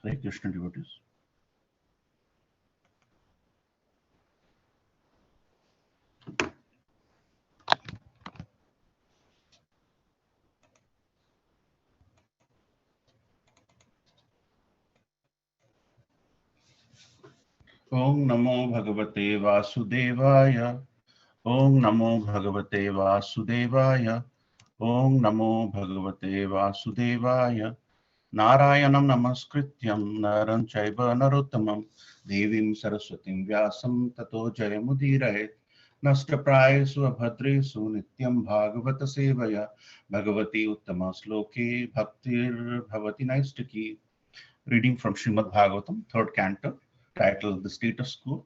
Hare Krishna devotees. Om Namo Bhagavate Vasudevaya. Om Namo Bhagavate Vasudevaya. Om Namo Bhagavate Vasudevaya. Narayanam Namaskrityam Naram Chaiva Narottamam Devim Saraswatim Vyasam Tato Jayamudiraye Nashtaprayesu Abhadresu Nityam Bhagavata Sevaya Bhagavati Uttama Sloke Bhaktir Bhavati Naistaki. Reading from Srimad Bhagavatam, 3rd canto, titled The Status Quo,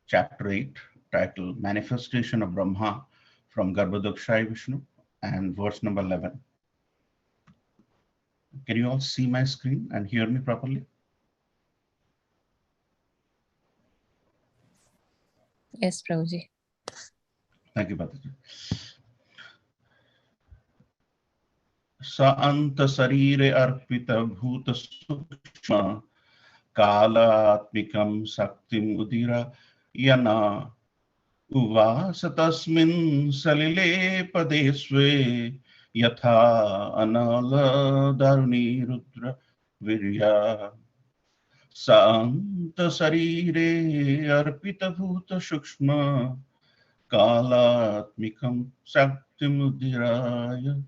Chapter 8, titled Manifestation of Brahma from Garbhodakshaya Vishnu, and verse number 11. Can you all see my screen and hear me properly? Yes, Prabhuji. Thank you, Bhataji. Sa anta sarire arpita bhuta sukshma kalatmikam saktim udira yana uvasatasmin salile padesve yatha anala daruni rudra virya Santa sarire arpita bhuta sukshma kalatmikam saktimudiraya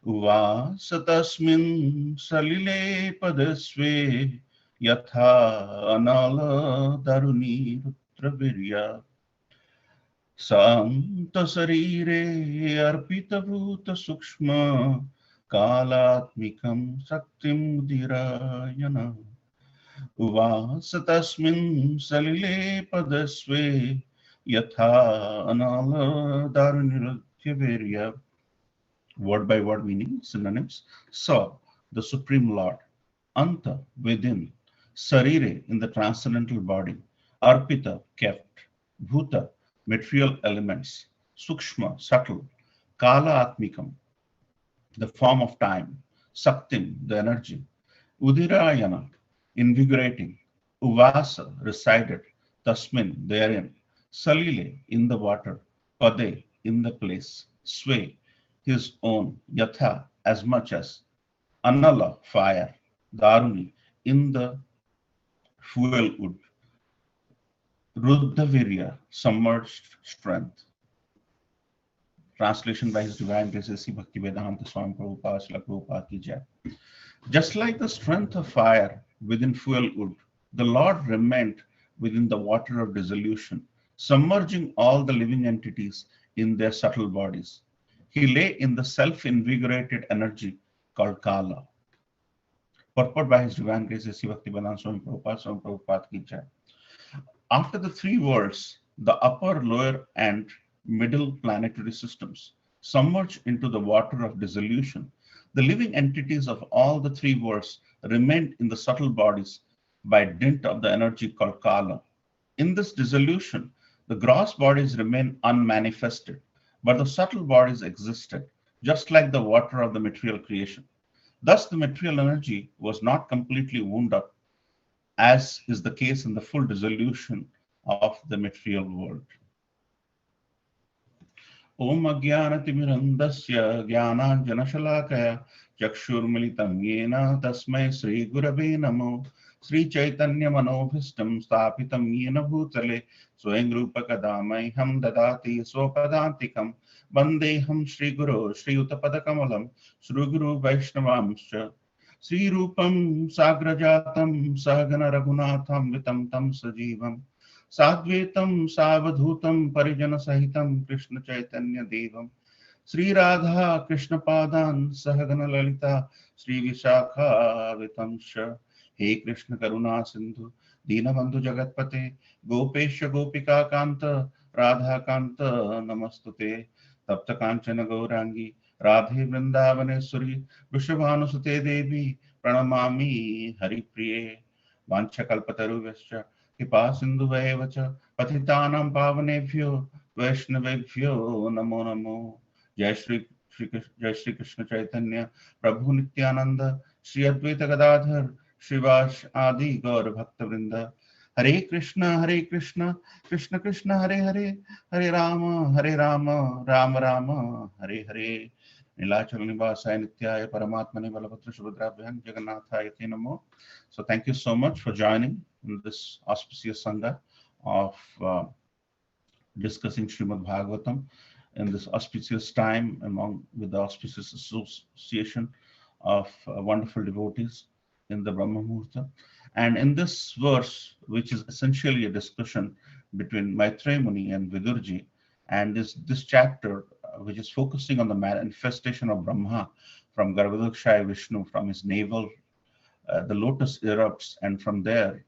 uvasatasmin salile padasve yatha anala daruni rudravirya Santa sarire arpita bhuta sukshma kalatmikam saktimudiraya Uvasatasmin salile padasve yatha anala darunirutyaviriya. Word by word meaning, synonyms. Sa, the Supreme Lord. Anta, within. Sarire, in the transcendental body. Arpita, kept. Bhuta, material elements. Sukshma, subtle. Kala atmikam, the form of time. Saktim, the energy. Udirayana, invigorating. Uvasa, resided. Tasmin, therein. Salile, in the water. Pade, in the place. Sway, his own. Yatha, as much as. Annala, fire. Daruni, in the fuel wood. Ruddhavirya, submerged strength. Translation by His Divine Grace C. Bhaktivedanta Swami Prabhupada Srila Prabhupada Ki Jai. Just like the strength of fire within fuel wood, the Lord remained within the water of dissolution, submerging all the living entities in their subtle bodies. He lay in the self-invigorated energy called Kala. Purport by His Divine Grace C. Bhaktivedanta Swami Prabhupada Ki Jai. After the three worlds, the upper, lower, and middle planetary systems submerge into the water of dissolution, the living entities of all the three worlds remained in the subtle bodies by dint of the energy called Kala. In this dissolution, the gross bodies remain unmanifested, but the subtle bodies existed, just like the water of the material creation. Thus, the material energy was not completely wound up, as is the case in the full dissolution of the material world. Om Ajnanatimmirandasya Jnananjanashalakaya Chakshurmilitam Yena Tasmai Sri Gurave Namo Sri Chaitanya Manobhistam Sthapitam Yena Bhutale Swayam Rupa Kadamaiham Dadati Swapadantikam Vandeham Sri Guru Sri Uttapadakamalam Sri Guru Vaishnavamscha Sri Rupam Sagrajatam Sahagana Raghunatham Vitam Tam Sajivam Sadvetam Savadhutam Parijana Sahitam Krishna Chaitanya Devam Sri Radha Krishna Padan Sahagana Lalita Sri Vishakha Vitamsha He Krishna Karuna Sindhu Dinabandhu Jagatpate Gopesha Gopika Kanta Radha Kanta Namastute Tapta Kanchana Gaurangi Radhe Vrindavaneshwari Vrishabhanusute Devi Pranamami Hari Priye Vancha Kalpataruvascha Kripa Sindhu Vacha Patitanam Pavanebhyo Vaishnavebhyo Namo Namo Jai Shri Krishna Chaitanya Prabhu Nityananda Shri Advaita Gadadhar Shivash Adi Gaur Bhakta Vrinda. Hare Krishna, Krishna Krishna, Hare Hare, Hare Rama, Rama Rama, Hare Hare. Nilachal Nivasaya Nityaya Paramatmane Balabhatra Subhadrabhyam Jagańnātha Te Namo. So thank you so much for joining in this auspicious Sangha of discussing Srimad Bhagavatam in this auspicious time with the auspicious association of wonderful devotees in the Brahma Muhurta. And in this verse, which is essentially a discussion between Maitreya Muni and Vidurji, and this chapter, which is focusing on the manifestation of Brahma from Garbhodakshaya Vishnu, from his navel, the lotus erupts, and from there,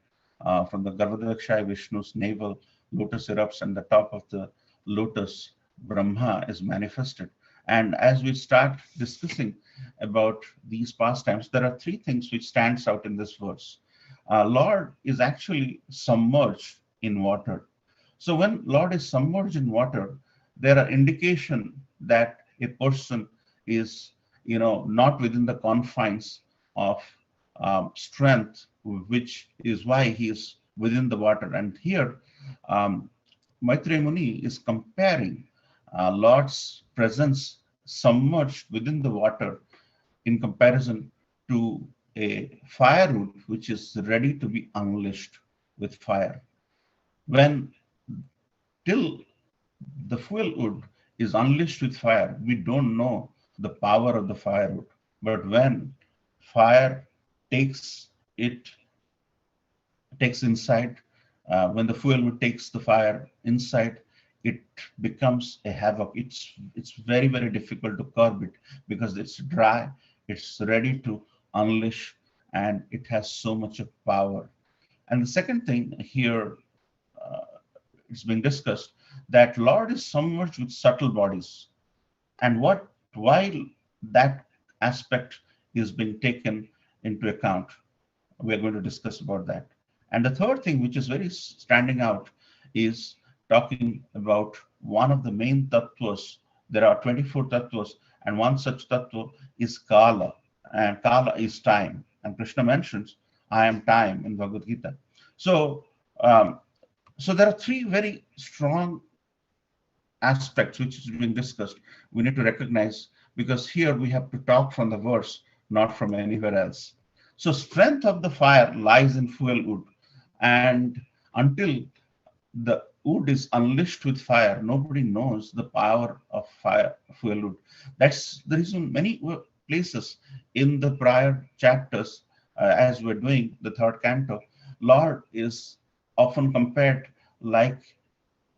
from the Garbhodakshaya Vishnu's navel, lotus erupts, and the top of the lotus, Brahma is manifested. And as we start discussing about these pastimes, there are three things which stands out in this verse. Lord is actually submerged in water. So when Lord is submerged in water, there are indication that a person is, not within the confines of strength, which is why he is within the water. And here, Maitreya Muni is comparing Lord's presence submerged within the water in comparison to a firewood which is ready to be unleashed with fire. When till the fuel wood is unleashed with fire, we don't know the power of the firewood. But when fire takes inside, when the fuel wood takes the fire inside, it becomes a havoc. It's very, very difficult to curb it because it's dry, it's ready to unleash, and it has so much of power. And the second thing here, it's being discussed that Lord is submerged with subtle bodies, and why that aspect is being taken into account. We are going to discuss about that. And the third thing, which is very standing out, is talking about one of the main tattvas. There are 24 tattvas, and one such tattva is Kala, and Kala is time. And Krishna mentions, I am time in Bhagavad Gita. So, so there are three very strong aspects which is being discussed. We need to recognize, because here we have to talk from the verse, not from anywhere else. So strength of the fire lies in fuel wood, and until the wood is unleashed with fire, nobody knows the power of fire, fuel wood. That's the reason many places in the prior chapters, as we're doing the third canto, Lord is often compared like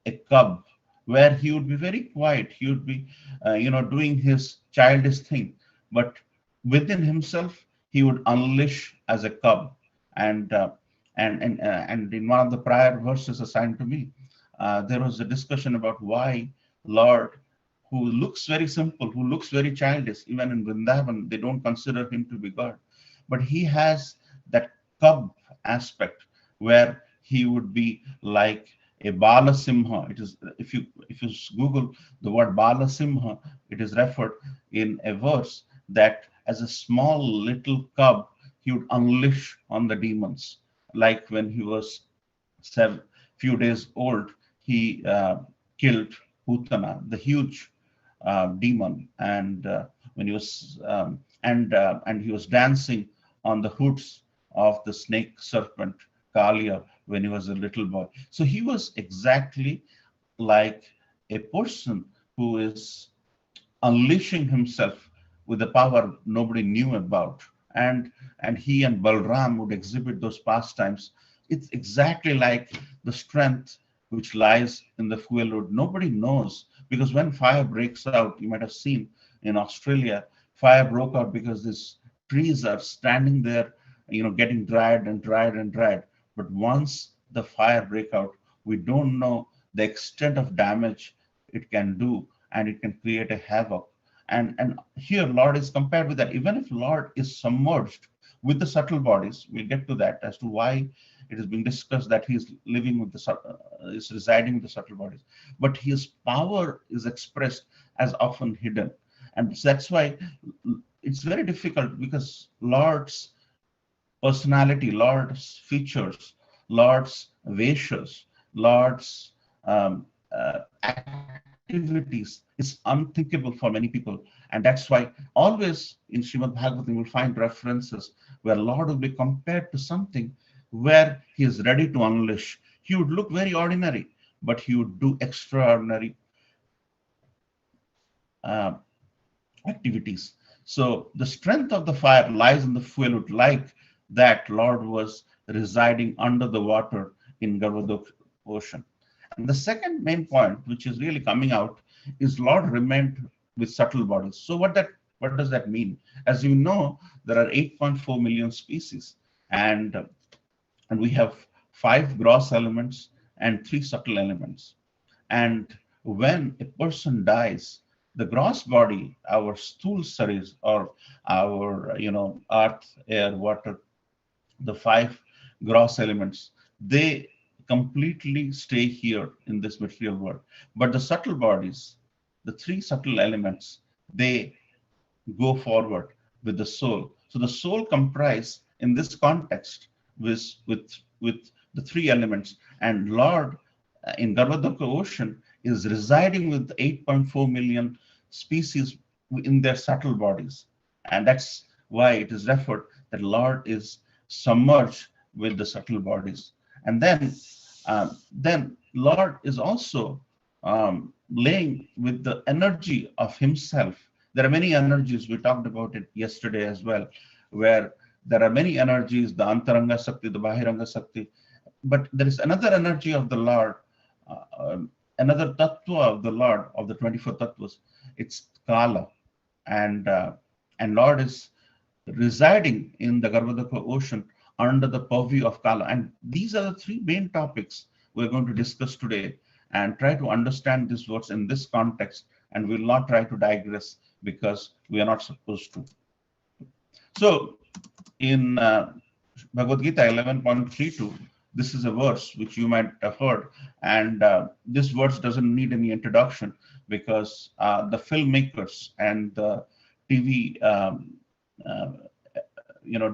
a cub, where he would be very quiet. He would be, doing his childish thing, but within himself, he would unleash as a cub. And in one of the prior verses assigned to me, there was a discussion about why Lord, who looks very simple, who looks very childish, even in Vrindavan, they don't consider him to be God, but he has that cub aspect where he would be like a Bala Simha. It is, if you Google the word Bala Simha, it is referred in a verse that as a small little cub, he would unleash on the demons. Like when he was few days old, he killed Putana, the huge demon, and when he was and he was dancing on the hoods of the snake serpent Kalia when he was a little boy. So he was exactly like a person who is unleashing himself with the power nobody knew about. And he and Balram would exhibit those pastimes. It's exactly like the strength which lies in the fuel wood. Nobody knows, because when fire breaks out, you might have seen in Australia, fire broke out because these trees are standing there, getting dried and dried and dried. But once the fire break out, we don't know the extent of damage it can do, and it can create a havoc. And here Lord is compared with that. Even if Lord is submerged with the subtle bodies, we'll get to that as to why it is being discussed that he is living with is residing with the subtle bodies. But his power is expressed as often hidden. And that's why it's very difficult, because Lord's personality, Lord's features, Lord's wishes, Lord's activities is unthinkable for many people. And that's why always in Srimad Bhagavatam you will find references where Lord will be compared to something where he is ready to unleash. He would look very ordinary, but he would do extraordinary uh, activities. So the strength of the fire lies in the fuel wood, like that Lord was residing under the water in Garbhodaka ocean. And the second main point, which is really coming out, is Lord remained with subtle bodies. So what does that mean? As you know, there are 8.4 million species, and we have 5 gross elements and 3 subtle elements. And when a person dies, the gross body, our stool saris, or our earth, air, water, the 5 gross elements, they completely stay here in this material world. But the subtle bodies, the 3 subtle elements, they go forward with the soul. So the soul comprise in this context with the 3 elements, and Lord in Garbhodaka ocean is residing with 8.4 million species in their subtle bodies. And that's why it is referred that Lord is submerged with the subtle bodies. And then Lord is also laying with the energy of himself. There are many energies, we talked about it yesterday as well, where there are many energies, the Antaranga Sakti, the Bahiranga Sakti, but there is another energy of the Lord, another tattva of the Lord of the 24 tattvas. It's Kala, and Lord is residing in the Garbhodaka ocean under the purview of Kala. And these are the 3 main topics we're going to discuss today and try to understand these words in this context. And we'll not try to digress because we are not supposed to. So in Bhagavad Gita 11.32, this is a verse which you might have heard, and this verse doesn't need any introduction because the filmmakers and the TV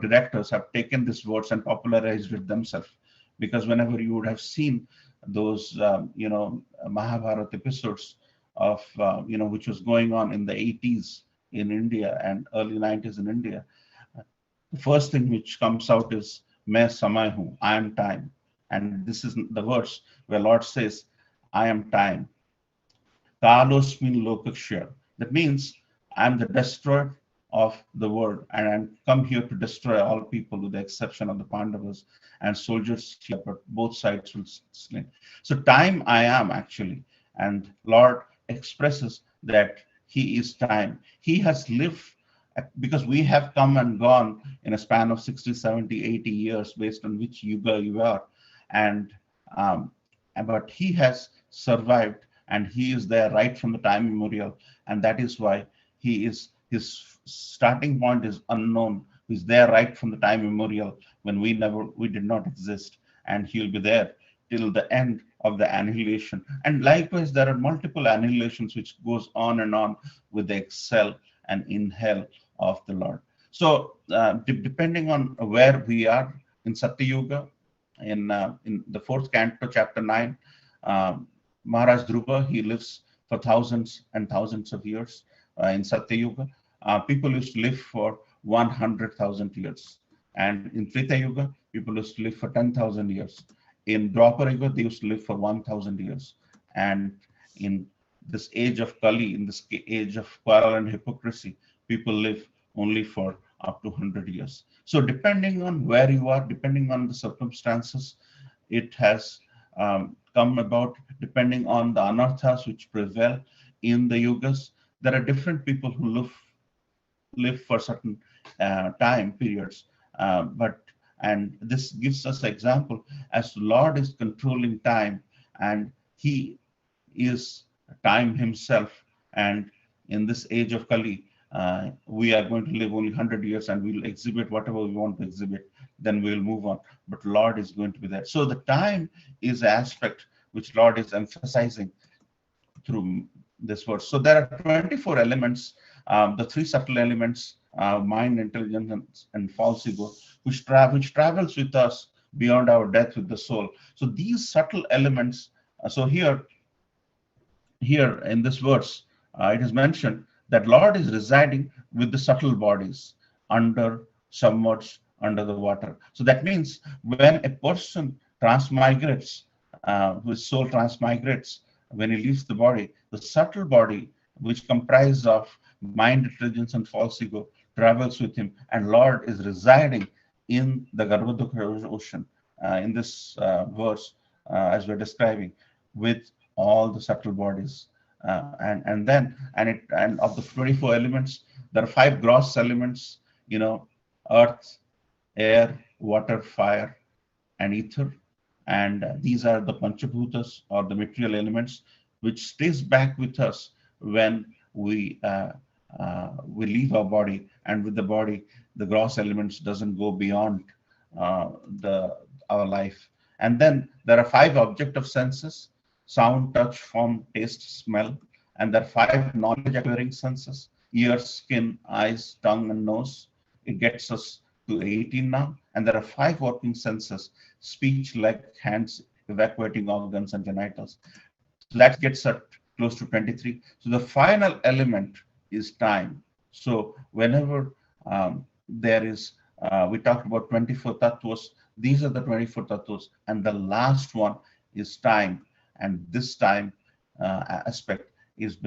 directors have taken this verse and popularized it themselves. Because whenever you would have seen those Mahabharata episodes of which was going on in the 80s in India and early 90s in India, the first thing which comes out is "Main samay hu," I am time. And this is the verse where Lord says, I am time. Kalosmin lokakshya. That means I am the destroyer of the world, and I'm come here to destroy all people with the exception of the Pandavas and soldiers here, but both sides will slain. So time I am actually, and Lord expresses that he is time. He has lived because we have come and gone in a span of 60, 70, 80 years based on which yuga you are. And but he has survived and he is there right from the time immemorial. And that is why his starting point is unknown. He's there right from the time immemorial when we did not exist. And he'll be there till the end of the annihilation. And likewise, there are multiple annihilations which goes on and on with the exhale and inhale of the Lord. So depending on where we are in Satya Yuga, in the 4th canto, chapter 9, Maharaj Dhruva, he lives for thousands and thousands of years in Satya Yuga. People used to live for 100,000 years. And in Treta Yuga, people used to live for 10,000 years. In Dwapara Yuga, they used to live for 1,000 years. And in this age of Kali, in this age of quarrel and hypocrisy, people live only for up to 100 years. So depending on where you are, depending on the circumstances, it has come about, depending on the anarthas which prevail in the yugas. There are different people who live for certain time periods, and this gives us an example as Lord is controlling time and he is time himself. And in this age of Kali, we are going to live only 100 years and we'll exhibit whatever we want to exhibit, then we'll move on. But Lord is going to be there. So the time is an aspect which Lord is emphasizing through this verse. So there are 24 elements, the 3 subtle elements, mind, intelligence, and false ego, which travels with us beyond our death with the soul. So these subtle elements. So here in this verse, it is mentioned that Lord is residing with the subtle bodies submerged under the water. So that means when a person transmigrates, his soul transmigrates, when he leaves the body, the subtle body, which comprises of mind, intelligence, and false ego, travels with him, and Lord is residing in the Garbhodaka ocean. In this verse, as we're describing, with all the subtle bodies, and of the 24 elements, there are 5 gross elements, earth, air, water, fire, and ether. And these are the Panchabhutas, or the material elements, which stays back with us when we leave our body, and with the body, the gross elements doesn't go beyond our life. And then there are 5 objective senses: sound, touch, form, taste, smell. And there are 5 knowledge acquiring senses: ears, skin, eyes, tongue, and nose. It gets us to 18 now. And there are 5 working senses: speech, leg, hands, evacuating organs, and genitals. So that gets us close to 23. So the final element is time. So whenever there is, we talked about 24 tattvas. These are the 24 tattvas, and the last one is time. And this time aspect is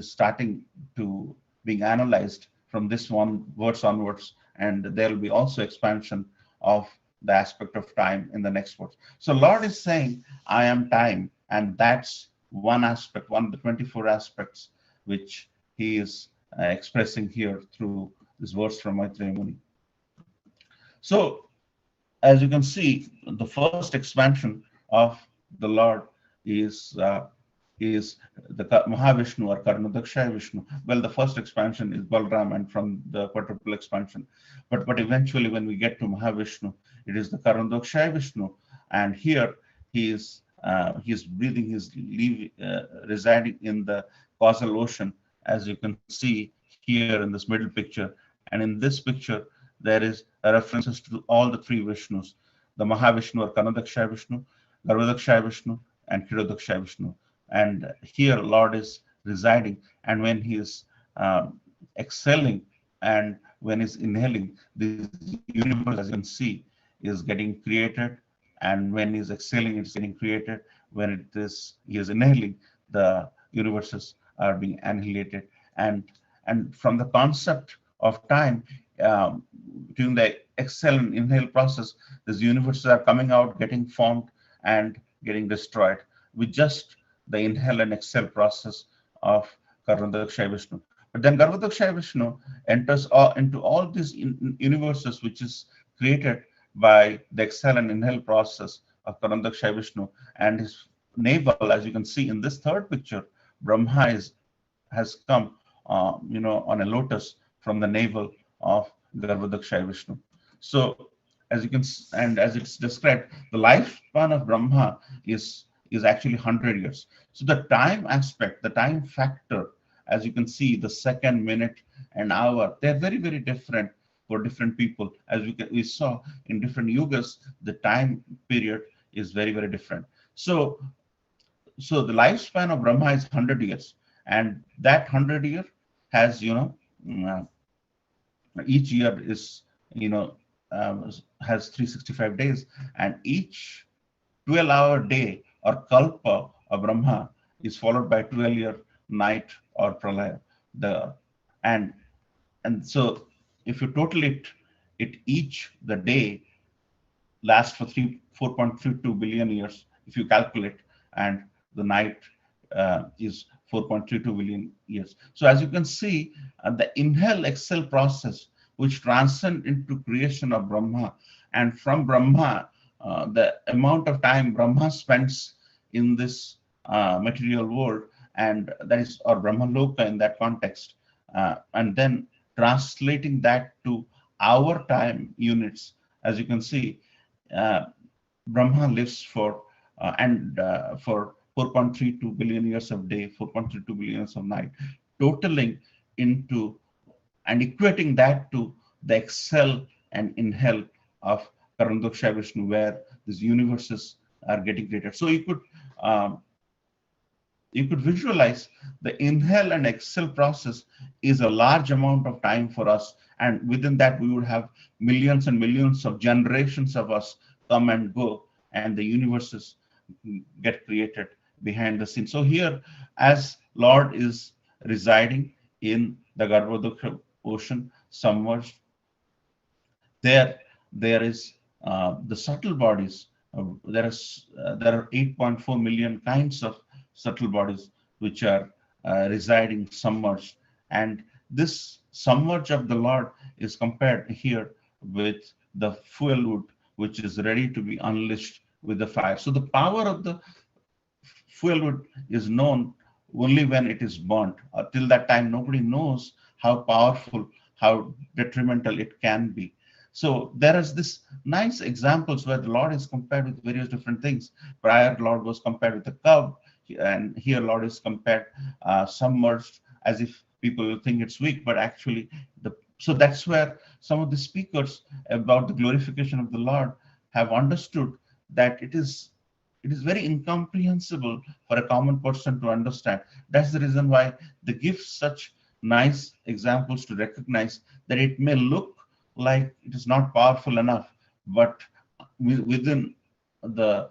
starting to being analyzed from this one verse onwards, and there will be also expansion of the aspect of time in the next verse. So Lord is saying, I am time, and that's one aspect, one of the 24 aspects which he is expressing here through this verse from Maitreya Muni. So as you can see, the first expansion of the Lord is the Mahavishnu, or Karnadakshaya Vishnu. Well, the first expansion is Balram, and from the quadruple expansion. But eventually, when we get to Mahavishnu, it is the Karnadakshaya Vishnu, and here he is breathing, residing in the causal ocean, as you can see here in this middle picture. And in this picture, there is a references to all the 3 Vishnus: the Mahavishnu, or Karnadakshaya Vishnu, Garbhodakshaya Vishnu, and Kshidodakshaya Vishnu. And here Lord is residing, and when he is exhaling and when he's inhaling, this universe, as you can see, is getting created, and when he's exhaling, it's getting created. When he is inhaling, the universes are being annihilated. And from the concept of time, during the exhale and inhale process, these universes are coming out, getting formed, and getting destroyed with just the inhale and exhale process of Karnadakshaya Vishnu. But then Garbhodakshaya Vishnu enters into all these universes, which is created by the exhale and inhale process of Karnadakshaya Vishnu. And his navel, as you can see in this third picture, Brahma has come, on a lotus from the navel of Garbhodakshaya Vishnu. So as you can, and as it's described, the lifespan of Brahma is actually 100 years. So the time aspect, the time factor, as you can see, the second, minute, and hour, they're very, very different for different people. As we saw in different yugas, the time period is very, very different. So the lifespan of Brahma is 100 years, and that 100 year has, each year is, has 365 days, and each 12-hour day or kalpa of Brahma is followed by 12-year night or pralaya. And so if you total it the day lasts for 4.32 billion years if you calculate, and the night is 4.32 billion years. So as you can see, the inhale exhale process, which transcend into creation of Brahma, and from Brahma, the amount of time Brahma spends in this material world, and that is, or Brahma Loka in that context, and then translating that to our time units. As you can see, Brahma lives for 4.32 billion years of day, 4.32 billion years of night, totaling into and equating that to the exhale and in hell of Karandoksha Vishnu, where these universes are getting created. So um, you could visualize the inhale and exhale process is a large amount of time for us, and within that we would have millions and millions of generations of us come and go, and the universes get created behind the scenes. So here, as Lord is residing in the Garbhodaka ocean submerged, there is the subtle bodies. There are 8.4 million kinds of subtle bodies which are residing submerged, and this submerge of the Lord is compared here with the fuel wood which is ready to be unleashed with the fire. So the power of the fuel wood is known only when it is burnt. Till that time, nobody knows how powerful, how detrimental it can be. So there is this nice examples where the Lord is compared with various different things. Prior, Lord was compared with a cub, and here Lord is compared submerged, as if people will think it's weak, but actually the so that's where some of the speakers about the glorification of the Lord have understood that it is very incomprehensible for a common person to understand. That's the reason why they give such nice examples to recognize that it may look like it is not powerful enough, but within the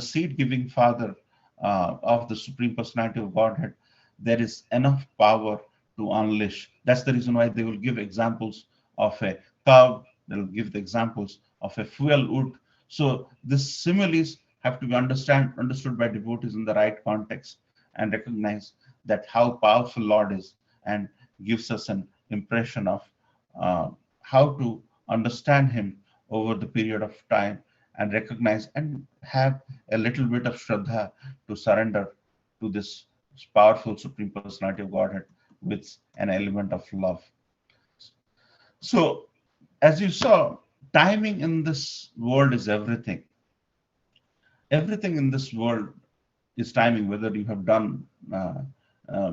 seed-giving Father of the Supreme Personality of Godhead, there is enough power to unleash. That's the reason why they will give examples of a cow. They'll give the examples of a fuel wood. So these similes have to be understood by devotees in the right context and recognize that how powerful Lord is, and gives us an impression of how to understand Him over the period of time, and recognize and have a little bit of Shraddha to surrender to this powerful Supreme Personality of Godhead with an element of love. So, as you saw, timing in this world is everything. Everything in this world is timing, whether you have done,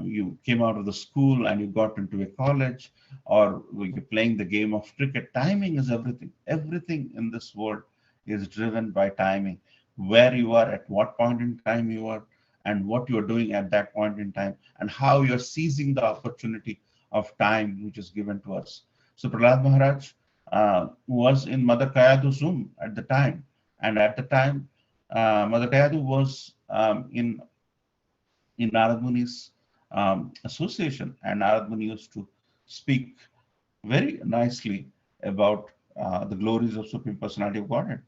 you came out of the school and you got into a college, or you're playing the game of cricket. Timing is everything. Everything in this world is driven by timing. Where you are, at what point in time you are, and what you're doing at that point in time, and how you're seizing the opportunity of time which is given to us. So Prahlad Maharaj was in Mother Kayadu's room at the time, and at the time, Mother Kayadu was in Narad Muni's association, and Narad Muni used to speak very nicely about the glories of Supreme Personality of Godhead.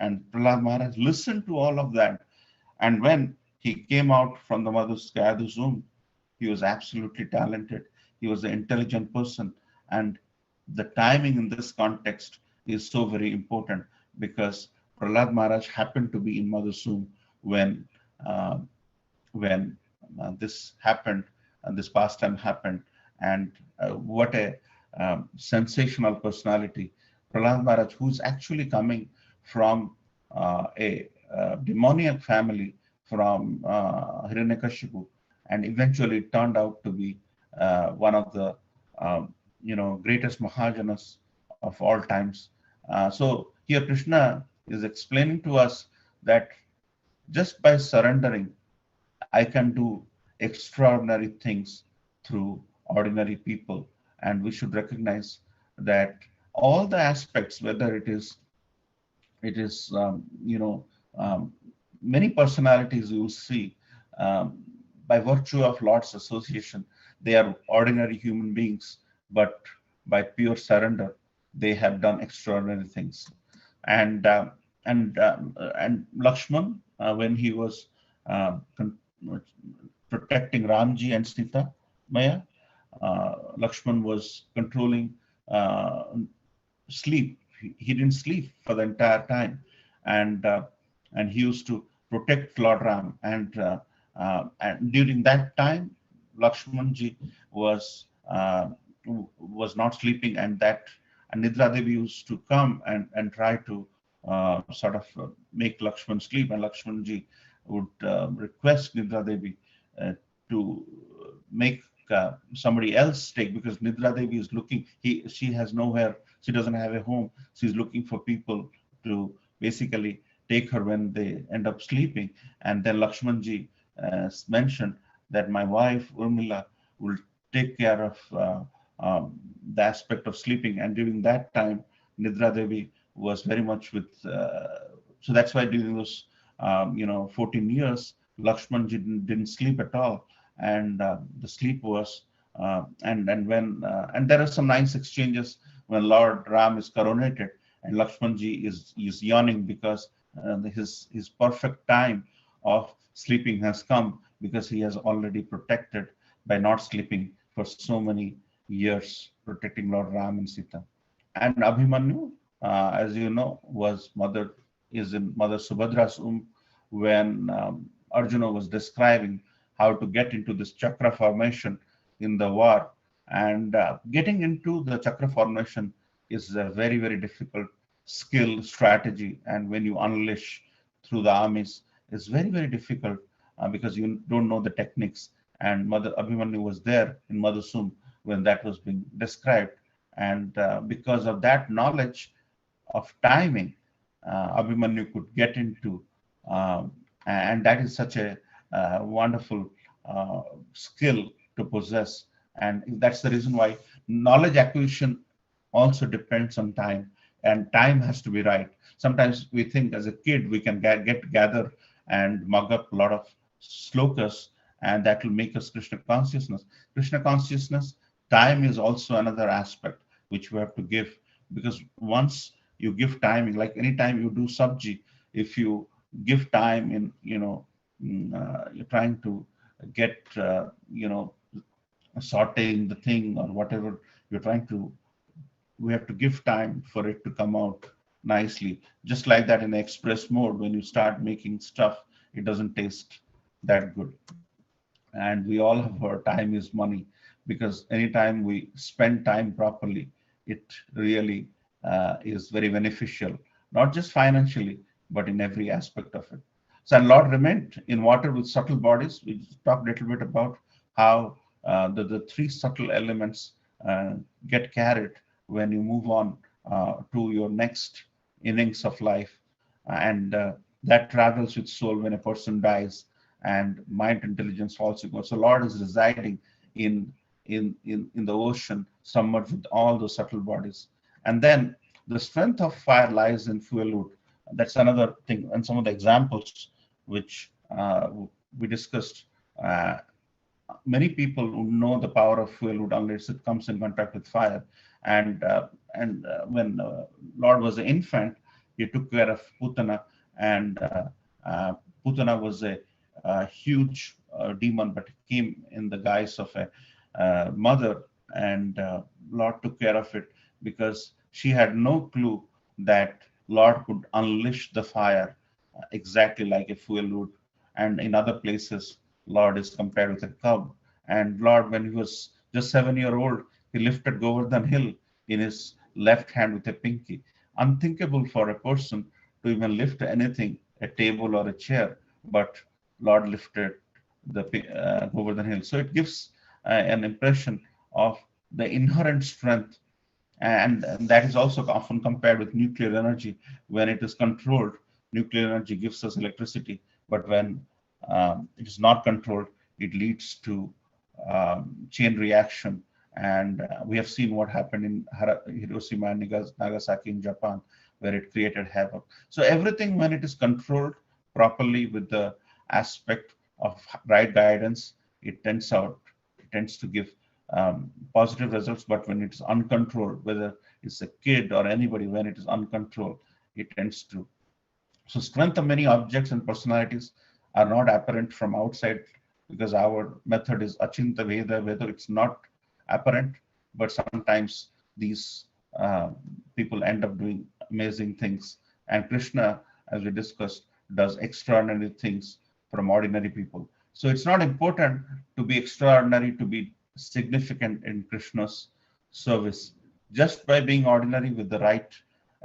And Prahlad Maharaj listened to all of that. And when he came out from the Mother Kayadu's room, he was absolutely talented. He was an intelligent person. And the timing in this context is so very important, because Prahlad Maharaj happened to be in Mother's room when uh, this happened, and this pastime happened, and what a sensational personality. Prahlad Maharaj, who's actually coming from a demoniac family, from Hiranyakashipu, and eventually turned out to be one of the greatest Mahajanas of all times. So here Krishna is explaining to us that just by surrendering, I can do extraordinary things through ordinary people. And we should recognize that all the aspects, whether it is um, many personalities you will see, by virtue of Lord's association, they are ordinary human beings, but by pure surrender, they have done extraordinary things. And and Lakshman, when he was uh, con- protecting Ramji and Sita Maya, Lakshman was controlling sleep. He didn't sleep for the entire time, and and he used to protect Lord Ram. And during that time, Lakshmanji was was not sleeping, and Nidra Devi used to come and try to sort of make Lakshman sleep, and Lakshmanji would request Nidra Devi uh, to make somebody else take, because Nidra Devi is looking. She has nowhere She doesn't have a home. She's looking for people to basically take her when they end up sleeping. And then Lakshmanji mentioned that my wife Urmila will take care of the aspect of sleeping. And during that time, Nidra Devi was very much with. So that's why during those 14 years, Lakshmanji didn't sleep at all, and the sleep was and there are some nice exchanges when Lord Ram is coronated and Lakshmanji is yawning because his perfect time of sleeping has come because he has already protected by not sleeping for so many years, protecting Lord Ram and Sita. And Abhimanyu, as you know, is in Mother Subhadra's womb when Arjuna was describing how to get into this chakra formation in the war. And getting into the chakra formation is a very, very difficult skill strategy. And when you unleash through the armies, it's very, very difficult because you don't know the techniques. And Mother Abhimanyu was there in Mother's womb when that was being described. And because of that knowledge of timing, Abhimanyu could get into, and that is such a wonderful skill to possess. And that's the reason why knowledge acquisition also depends on time, and time has to be right. Sometimes we think as a kid we can get together and mug up a lot of slokas, and that will make us Krishna consciousness. Krishna consciousness, time is also another aspect which we have to give, because once you give timing, like anytime you do sabji, if you give time in, you're trying to get, sauteing the thing or whatever you're trying to, we have to give time for it to come out nicely. Just like that in express mode, when you start making stuff, it doesn't taste that good. And we all have heard time is money, because anytime we spend time properly, it really is very beneficial, not just financially, but in every aspect of it. So, and Lord remained in water with subtle bodies. We talked a little bit about how the three subtle elements get carried when you move on to your next innings of life. And that travels with soul when a person dies, and mind intelligence also goes. So Lord is residing in the ocean, submerged with all those subtle bodies. And then the strength of fire lies in fuel wood. That's another thing. And some of the examples which we discussed, many people who know the power of fuel wood unless it comes in contact with fire. And when Lord was an infant, he took care of Putana, and Putana was a huge demon, but came in the guise of a mother, and Lord took care of it because she had no clue that Lord could unleash the fire exactly like a fuel wood. And in other places, Lord is compared with a cub. And Lord, when he was just 7 years old, he lifted Govardhan Hill in his left hand with a pinky. Unthinkable for a person to even lift anything, a table or a chair, but Lord lifted the Govardhan Hill. So it gives an impression of the inherent strength, and that is also often compared with nuclear energy. When it is controlled, nuclear energy gives us electricity, but when it is not controlled, it leads to chain reaction. And we have seen what happened in Hiroshima and Nagasaki in Japan, where it created havoc. So everything, when it is controlled properly with the aspect of right guidance, it tends to give positive results. But when it's uncontrolled, whether it's a kid or anybody, when it is uncontrolled, it tends to. So strength of many objects and personalities are not apparent from outside, because our method is Achinta Veda, whether it's not apparent, but sometimes these people end up doing amazing things. And Krishna, as we discussed, does extraordinary things from ordinary people. So it's not important to be extraordinary to be significant in Krishna's service. Just by being ordinary with the right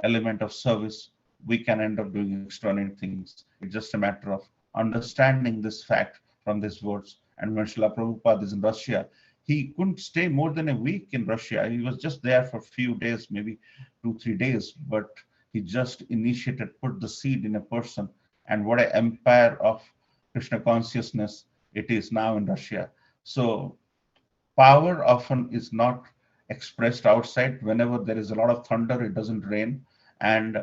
element of service, we can end up doing extraordinary things. It's just a matter of understanding this fact from these words. And when Srila Prabhupada is in Russia, he couldn't stay more than a week in Russia. He was just there for a few days, maybe 2-3 days, but he just initiated, put the seed in a person, and what an empire of Krishna consciousness it is now in Russia. So power often is not expressed outside. Whenever there is a lot of thunder, it doesn't rain, and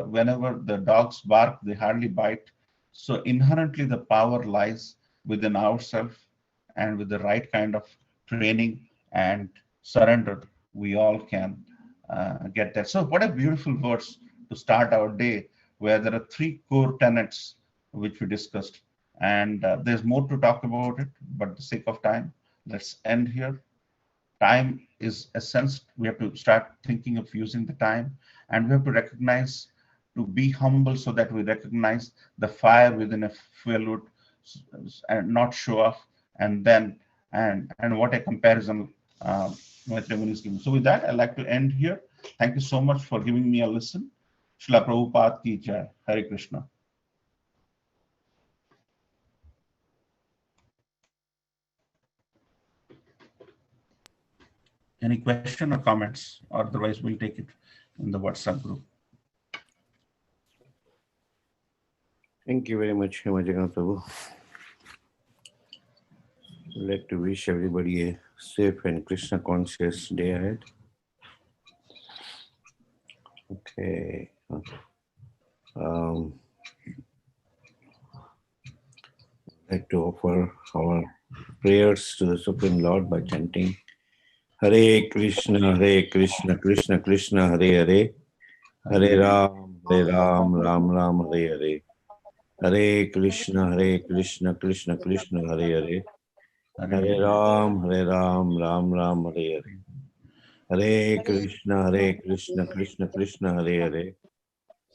whenever the dogs bark, they hardly bite. So inherently, the power lies within ourselves, and with the right kind of training and surrender, we all can get that. So what a beautiful verse to start our day, where there are three core tenets which we discussed, and there's more to talk about it, but for the sake of time, let's end here. Time is essence. We have to start thinking of using the time, and we have to recognize, to be humble, so that we recognize the fire within a fuel wood and not show off. And then, and what a comparison with Raman is giving. So with that, I'd like to end here. Thank you so much for giving me a listen. Srila Prabhupada ki jai. Hare Krishna. Any question or comments? Otherwise, we'll take it in the WhatsApp group. Thank you very much, Hema Jagańnātha. I'd like to wish everybody a safe and Krishna conscious day ahead. Okay. I'd like to offer our prayers to the Supreme Lord by chanting Hare Krishna, Krishna Krishna, Hare Hare, Hare Ram, Ram Ram, Hare Hare. Hare Krishna, Krishna Krishna, Hare Hare, Hare Ram, Ram Ram, Hare Hare. Hare Krishna, Krishna Hare Hare,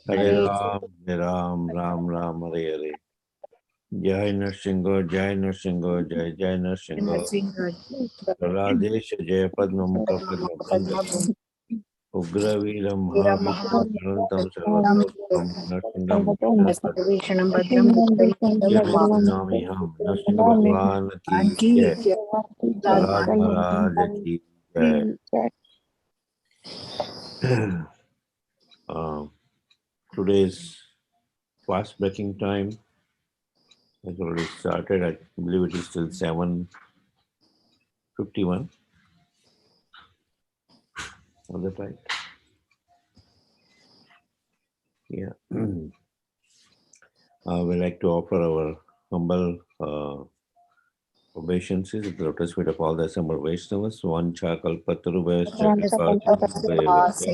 Hare Ram, Ram Hare Hare. Jai Nrsimha, Jai Nrsimha, Radesha Jai Padma Mukha Padma Bandha, Ugraviram Mahavitam Sarvatam Nrsimham Nami Nrsimha Bhagwan ki Jai, Raj Maharaj ki Jai. Today's fast breaking time has already started. I believe it is still 7:51. All that right? Yeah. We like to offer our humble obeisances at the lotus feet of all the assembled Vaishnavas. Vancha kalpatarubhayascha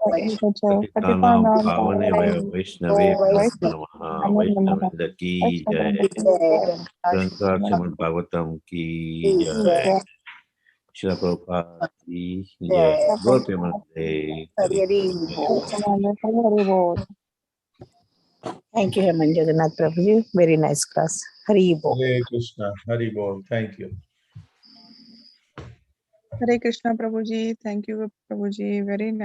Patitanam pavanebhyo Vaishnavebhyo namaha. Vaishnavendra ki jai. Shankar Srimad Bhagavatam ki jai. Srila Prabhupada ki jai. Gaur Premanande. Thank you, Hema Jagańnātha Prabhuji. Very nice class. Hari Bol. Hare Krishna, Hari Bol. Thank you. Hare Krishna Prabhuji. Thank you, Prabhuji. Very nice.